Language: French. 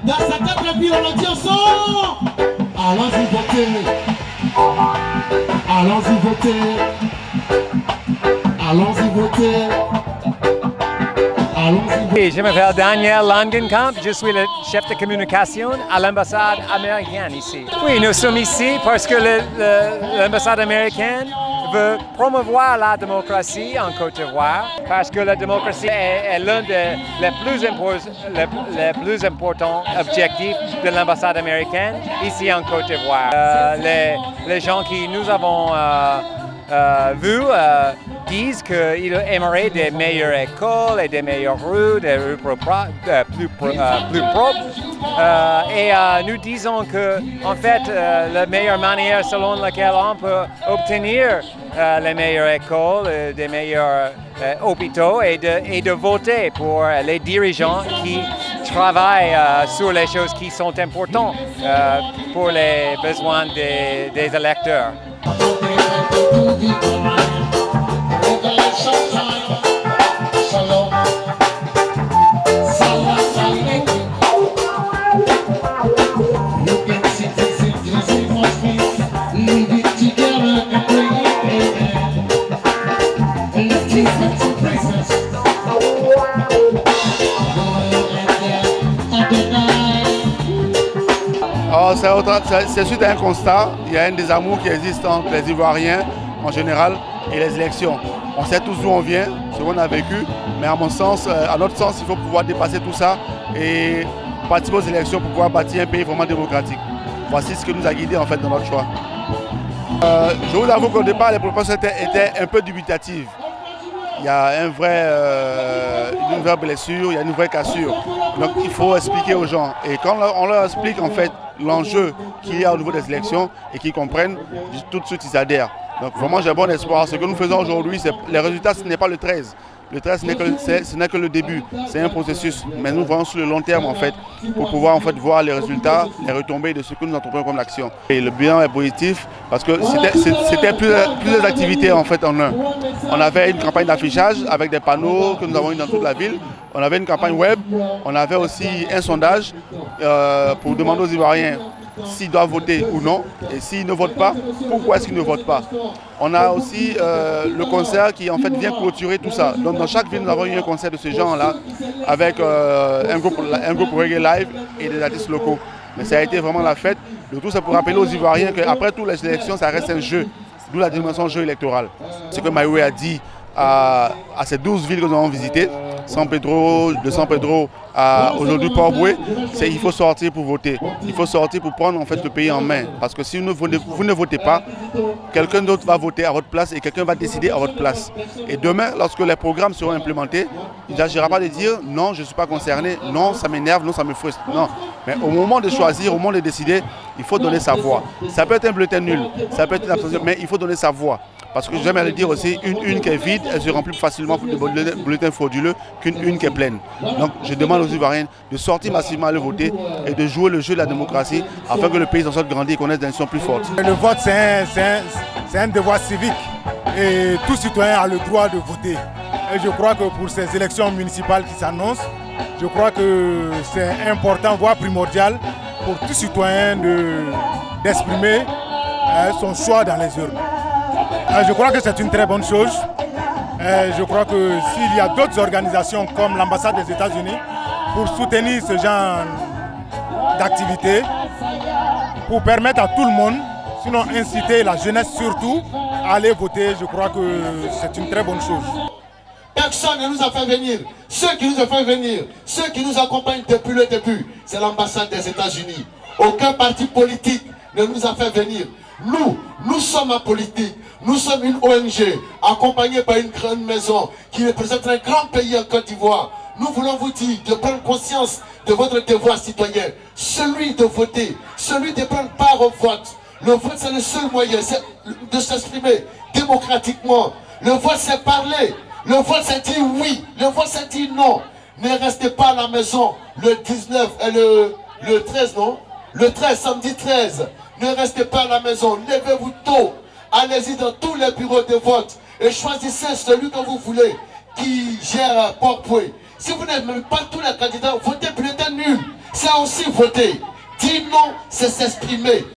Dans sa tête, le ville, on le dit au son. Allons-y voter. Allons-y voter. Allons-y voter. Oui, je m'appelle Daniel Langenkamp, je suis le chef de communication à l'ambassade américaine ici. Oui, nous sommes ici parce que l'ambassade américaine veut promouvoir la démocratie en Côte d'Ivoire, parce que la démocratie est l'un des plus importants objectifs de l'ambassade américaine ici en Côte d'Ivoire. Les gens qui nous avons vus disent qu'ils aimeraient des meilleures écoles et des meilleures rues, des rues plus propres. Et nous disons que, en fait, la meilleure manière selon laquelle on peut obtenir les meilleures écoles, des meilleurs hôpitaux est de voter pour les dirigeants qui travaillent sur les choses qui sont importantes pour les besoins des électeurs. C'est suite à un constat, il y a un désamour qui existe entre les Ivoiriens en général et les élections. On sait tous d'où on vient, ce qu'on a vécu, mais à mon sens, à notre sens, il faut pouvoir dépasser tout ça et participer aux élections pour pouvoir bâtir un pays vraiment démocratique. Voici ce qui nous a guidés en fait dans notre choix. Je vous avoue qu'au départ, les propositions étaient un peu dubitatives. Il y a une vraie blessure, il y a une vraie cassure. Donc il faut expliquer aux gens. Et quand on leur explique en fait l'enjeu qu'il y a au niveau des élections et qu'ils comprennent, tout de suite ils adhèrent. Donc vraiment j'ai bon espoir. Ce que nous faisons aujourd'hui, les résultats, ce n'est pas le 13. Le 13, ce n'est que le début, c'est un processus. Mais nous voyons sur le long terme en fait, pour pouvoir en fait voir les résultats, les retombées de ce que nous entreprenons comme action. Et le bilan est positif parce que c'était plusieurs activités en fait en un. On avait une campagne d'affichage avec des panneaux que nous avons eu dans toute la ville. On avait une campagne web, on avait aussi un sondage pour demander aux Ivoiriens s'ils doivent voter ou non, et s'ils ne votent pas, pourquoi est-ce qu'ils ne votent pas. On a aussi le concert qui en fait vient clôturer tout ça. Donc dans chaque ville, nous avons eu un concert de ce genre-là, avec un groupe reggae live et des artistes locaux. Mais ça a été vraiment la fête. Le tout, c'est pour rappeler aux Ivoiriens qu'après toutes les élections, ça reste un jeu, d'où la dimension jeu électoral. Ce que Maïwe a dit à ces 12 villes que nous avons visitées, de San Pedro à aujourd'hui Port-Boué, c'est qu'il faut sortir pour voter. Il faut sortir pour prendre en fait le pays en main. Parce que si vous ne votez pas, quelqu'un d'autre va voter à votre place et quelqu'un va décider à votre place. Et demain, lorsque les programmes seront implémentés, il ne s'agira pas de dire non, je ne suis pas concerné, non, ça m'énerve, non, ça me frustre. Non. Mais au moment de choisir, au moment de décider, il faut donner sa voix. Ça peut être un bulletin nul, ça peut être une abstention, mais il faut donner sa voix. Parce que j'aime à le dire aussi, une qui est vide, elle se remplit plus facilement de bulletins frauduleux qu'une qui est pleine. Donc je demande aux Ivoiriens de sortir massivement à le voter et de jouer le jeu de la démocratie afin que le pays s'en sorte grandi et connaisse des nations plus fortes. Le vote, c'est un devoir civique et tout citoyen a le droit de voter. Et je crois que pour ces élections municipales qui s'annoncent, je crois que c'est important, voire primordial, pour tout citoyen d'exprimer son choix dans les urnes. Je crois que c'est une très bonne chose. Je crois que s'il y a d'autres organisations comme l'ambassade des États-Unis pour soutenir ce genre d'activité, pour permettre à tout le monde, sinon inciter la jeunesse surtout à aller voter, je crois que c'est une très bonne chose. Personne ne nous a fait venir. Ceux qui nous ont fait venir, ceux qui nous accompagnent depuis le début, c'est l'ambassade des États-Unis. Aucun parti politique ne nous a fait venir. Nous sommes en politique. Nous sommes une ONG accompagnée par une grande maison qui représente un grand pays en Côte d'Ivoire. Nous voulons vous dire de prendre conscience de votre devoir citoyen, celui de voter, celui de prendre part au vote. Le vote, c'est le seul moyen de s'exprimer démocratiquement. Le vote, c'est parler. Le vote, c'est dire oui. Le vote, c'est dire non. Ne restez pas à la maison le 19 et le 13, non? Le 13, samedi 13. Ne restez pas à la maison. Levez-vous tôt. Allez-y dans tous les bureaux de vote et choisissez celui que vous voulez qui gère Port-Boué. Si vous n'aimez pas tous les candidats, votez bulletin nul. C'est aussi voter. Dire non, c'est s'exprimer.